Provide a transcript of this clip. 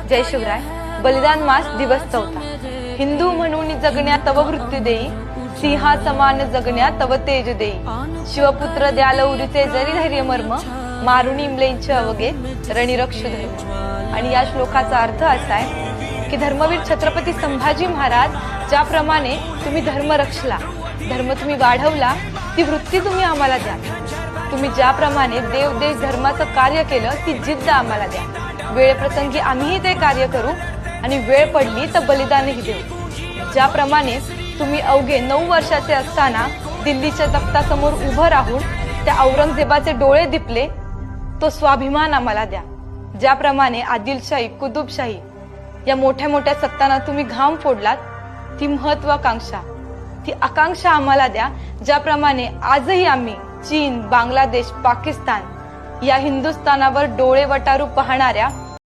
जय शिवराय. बलिदान मास दिवस 4. हिंदू म्हणून जगण्या तव वृत्ती देई, सिंहा समान जगण्या तव तेज देई. शिवपुत्र द्या लौरीचे जरी धैर्य मर्म, मारून इमलेंचे अवघे रणिरक्षु धर्म. आणि या श्लोकाचा अर्थ असा आहे की धर्मवीर छत्रपती संभाजी महाराज ज्याप्रमाणे तुम्ही धर्म रक्षला, धर्म तुम्ही वाढवला, ती वृत्ती तुम्ही आम्हाला द्या. तुम्ही ज्याप्रमाणे देव देश धर्माचं कार्य केलं, ती जिद्द आम्हाला द्या. वेळ प्रसंगी आम्हीही ते कार्य करू आणि वेळ पडली तर बलिदानही देऊ. ज्याप्रमाणे तुम्ही अवघे 9 वर्षाचे असताना दिल्लीच्या तख्तासमोर उभं राहून त्या औरंगजेबाचे डोळे दिपले, तो स्वाभिमान आम्हाला द्या. ज्याप्रमाणे आदिलशाही, कुतुबशाही या मोठ्या मोठ्या सत्तांना तुम्ही घाम फोडलात, ती महत्वाकांक्षा, ती आकांक्षा आम्हाला द्या. ज्याप्रमाणे आजही आम्ही चीन, बांगलादेश, पाकिस्तान या हिंदुस्थानावर डोळे वटारू पाहणाऱ्या